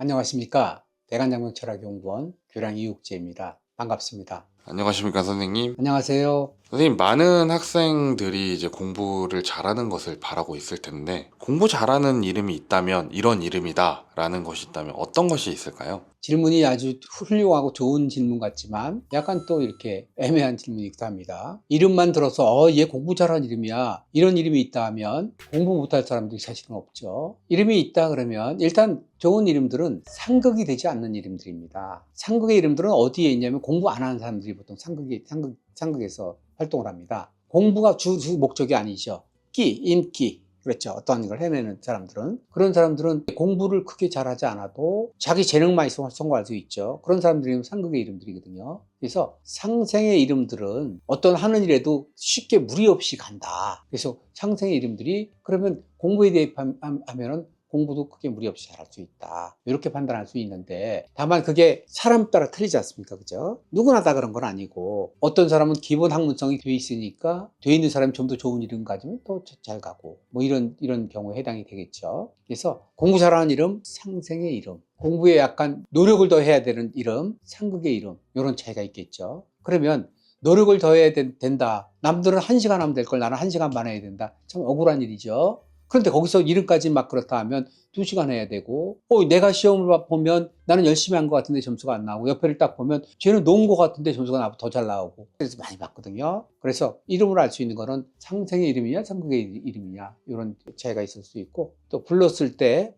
안녕하십니까. 대간장병철학연구원 교량 이육재입니다. 반갑습니다. 안녕하십니까, 선생님. 안녕하세요. 선생님, 많은 학생들이 이제 공부를 잘하는 것을 바라고 있을 텐데, 공부 잘하는 이름이 있다면 이런 이름이다 라는 것이 있다면 어떤 것이 있을까요? 질문이 아주 훌륭하고 좋은 질문 같지만 약간 또 이렇게 애매한 질문이기도 합니다. 이름만 들어서 얘 공부 잘하는 이름이야, 이런 이름이 있다 하면 공부 못할 사람들이 사실은 없죠. 이름이 있다 그러면 일단 좋은 이름들은 상극이 되지 않는 이름들입니다. 상극의 이름들은 어디에 있냐면 공부 안 하는 사람들이 보통 상극에서 활동을 합니다. 공부가 주 목적이 아니죠. 인기. 그렇죠. 어떠한 걸 해내는 사람들은. 그런 사람들은 공부를 크게 잘하지 않아도 자기 재능만 있으면 성공할 수 있죠. 그런 사람들이 상극의 이름들이거든요. 그래서 상생의 이름들은 어떤 하는 일에도 쉽게 무리 없이 간다. 그래서 상생의 이름들이 그러면 공부에 대입하면은 공부도 크게 무리 없이 잘할 수 있다. 이렇게 판단할 수 있는데, 다만 그게 사람 따라 틀리지 않습니까? 그죠? 누구나 다 그런 건 아니고, 어떤 사람은 기본 학문성이 돼 있으니까 돼 있는 사람이 좀 더 좋은 이름 가지면 더 잘 가고, 뭐 이런 경우에 해당이 되겠죠. 그래서 공부 잘하는 이름, 상생의 이름, 공부에 약간 노력을 더 해야 되는 이름, 상극의 이름, 이런 차이가 있겠죠. 그러면 노력을 더 해야 된다. 남들은 1시간 하면 될 걸 나는 1시간 반 해야 된다. 참 억울한 일이죠. 그런데 거기서 이름까지 막 그렇다 하면 2시간 해야 되고, 내가 시험을 보면 나는 열심히 한 것 같은데 점수가 안 나오고, 옆에를 딱 보면 쟤는 놓은 것 같은데 점수가 나보다 더 잘 나오고, 그래서 많이 봤거든요. 그래서 이름을 알 수 있는 거는 상생의 이름이냐 상극의 이름이냐, 이런 차이가 있을 수 있고, 또 불려졌을 때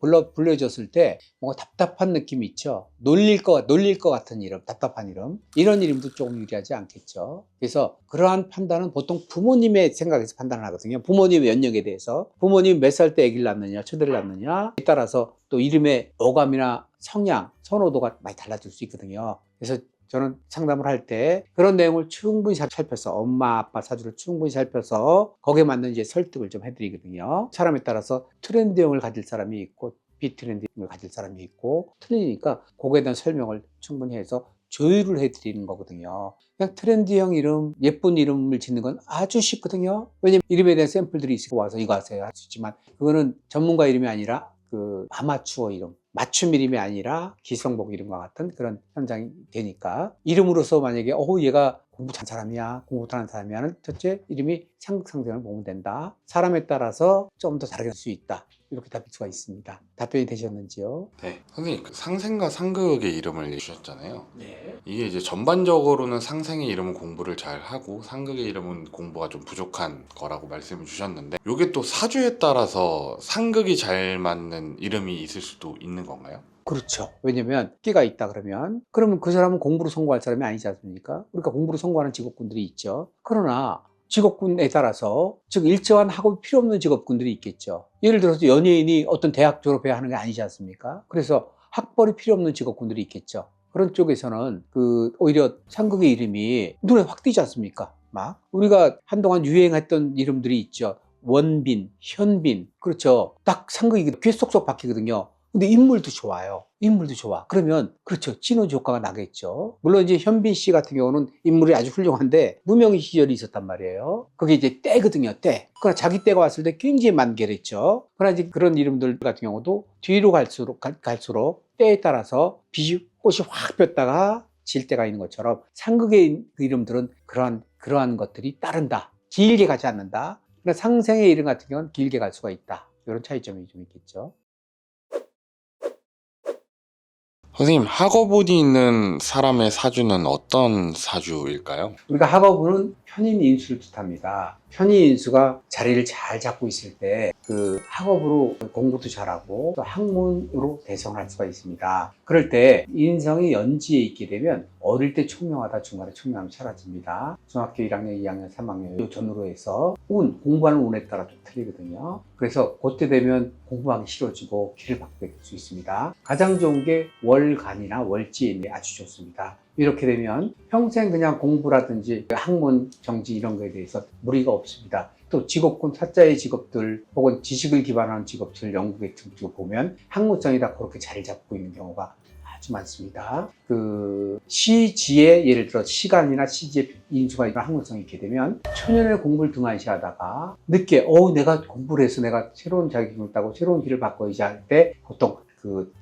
뭔가 답답한 느낌이 있죠. 놀릴 것 같은 이름, 답답한 이름, 이런 이름도 조금 유리하지 않겠죠. 그래서 그러한 판단은 보통 부모님의 생각에서 판단을 하거든요. 부모님의 연령에 대해서, 부모님 몇 살 때 아기를 낳느냐, 초대를 낳느냐에 따라서 또 이름의 어감이나 성향, 선호도가 많이 달라질 수 있거든요. 그래서 저는 상담을 할 때 그런 내용을 충분히 살펴서, 엄마 아빠 사주를 충분히 살펴서 거기에 맞는 이제 설득을 좀 해드리거든요. 사람에 따라서 트렌드형을 가질 사람이 있고 비트렌드형을 가질 사람이 있고 틀리니까 거기에 대한 설명을 충분히 해서 조율을 해드리는 거거든요. 그냥 트렌드형 이름, 예쁜 이름을 짓는 건 아주 쉽거든요. 왜냐면 이름에 대한 샘플들이 있고 와서 이거 하세요 할 수 있지만, 그거는 전문가 이름이 아니라 그 아마추어 이름, 맞춤 이름이 아니라 기성복 이름과 같은 그런 현상이 되니까, 이름으로서 만약에 얘가 공부 잘하는 사람이야, 공부 못하는 사람이야 하는 첫째 이름이 상극상생을 보면 된다. 사람에 따라서 좀 더 다르게 할 수 있다. 이렇게 답할 수가 있습니다. 답변이 되셨는지요? 네. 선생님, 그 상생과 상극의 이름을 주셨잖아요. 네. 이게 이제 전반적으로는 상생의 이름은 공부를 잘 하고 상극의 이름은 공부가 좀 부족한 거라고 말씀을 주셨는데, 이게 또 사주에 따라서 상극이 잘 맞는 이름이 있을 수도 있는 건가요? 그렇죠. 왜냐면 끼가 있다 그러면 그 사람은 공부로 성공할 사람이 아니지 않습니까? 그러니까 공부로 성공하는 직업군들이 있죠. 그러나 직업군에 따라서, 즉 일정한 학업이 필요 없는 직업군들이 있겠죠. 예를 들어서 연예인이 어떤 대학 졸업해야 하는 게 아니지 않습니까? 그래서 학벌이 필요 없는 직업군들이 있겠죠. 그런 쪽에서는 오히려 상극의 이름이 눈에 확 띄지 않습니까? 막 우리가 한동안 유행했던 이름들이 있죠. 원빈, 현빈, 그렇죠. 딱 상극이 귀에 쏙쏙 박히거든요. 근데 인물도 좋아요. 인물도 좋아. 그러면 그렇죠. 시너지 효과가 나겠죠. 물론 이제 현빈 씨 같은 경우는 인물이 아주 훌륭한데 무명 시절이 있었단 말이에요. 그게 이제 때거든요. 때. 그러나 자기 때가 왔을 때 굉장히 만개했죠. 그러나 이제 그런 이름들 같은 경우도 뒤로 갈수록 때에 따라서 꽃이 확 폈다가 질 때가 있는 것처럼, 상극의 그 이름들은 그러한 것들이 따른다. 길게 가지 않는다. 그러나 상생의 이름 같은 경우는 길게 갈 수가 있다. 이런 차이점이 좀 있겠죠. 선생님, 학업운이 있는 사람의 사주는 어떤 사주일까요? 우리가 학업운은 편인인수를 뜻합니다. 편인인수가 자리를 잘 잡고 있을 때 그 학업으로 공부도 잘하고 또 학문으로 대성할 수가 있습니다. 그럴 때 인성이 연지에 있게 되면 어릴 때 총명하다 중간에 총명함이 사라집니다. 중학교 1학년, 2학년, 3학년 요 전후로 해서 공부하는 운에 따라 좀 틀리거든요. 그래서 그때 되면 공부하기 싫어지고 길을 바꾸게 될 수 있습니다. 가장 좋은 게 월간이나 월지에 아주 좋습니다. 이렇게 되면 평생 그냥 공부라든지 학문, 정치 이런 거에 대해서 무리가 없습니다. 또 직업군, 사자의 직업들 혹은 지식을 기반한 직업들 연구에 보면 학문성이 다 그렇게 자리 잡고 있는 경우가 아주 많습니다. 시지에 예를 들어 시간이나 시지의 인수가 있는 학문성이 있게 되면 초년에 공부를 등한시하다가 늦게 내가 공부를 해서 내가 새로운 자격증을 따고 새로운 길을 바꿔야지 할 때 보통 그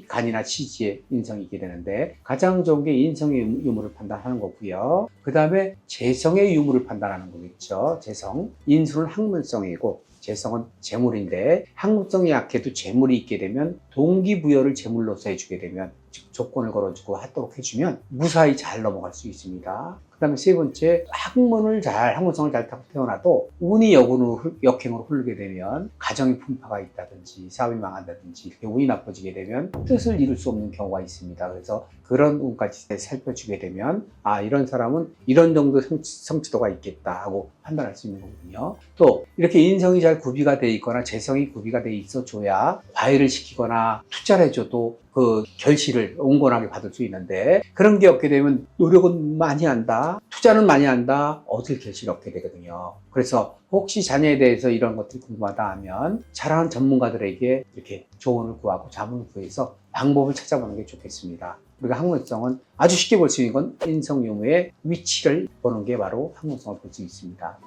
간이나 치지의 인성이 있게 되는데 가장 좋은 게 인성의 유무를 판단하는 거고요. 그 다음에 재성의 유무를 판단하는 거겠죠. 재성. 인수는 학문성이고 재성은 재물인데 학문성이 약해도 재물이 있게 되면 동기부여를 재물로서 해주게 되면 즉 조건을 걸어주고 하도록 해주면 무사히 잘 넘어갈 수 있습니다. 그 다음에 세 번째, 학문성을 잘 타고 태어나도 운이 역행으로 흐르게 되면 가정의 풍파가 있다든지 사업이 망한다든지 이렇게 운이 나빠지게 되면 뜻을 이룰 수 없는 경우가 있습니다. 그래서 그런 운까지 살펴주게 되면 이런 사람은 이런 정도 성취도가 있겠다 하고 판단할 수 있는 거거든요. 또 이렇게 인성이 잘 구비가 돼 있거나 재성이 구비가 돼 있어 줘야 과외를 시키거나 투자를 해줘도 그 결실을 온건하게 받을 수 있는데 그런 게 없게 되면 노력은 많이 한다, 투자는 많이 한다, 얻을 결실이 없게 되거든요. 그래서 혹시 자녀에 대해서 이런 것들이 궁금하다 하면 잘하는 전문가들에게 이렇게 조언을 구하고 자문을 구해서 방법을 찾아보는 게 좋겠습니다. 우리가 학문성은 아주 쉽게 볼 수 있는 건 인성 유무의 위치를 보는 게 바로 학문성을 볼 수 있습니다.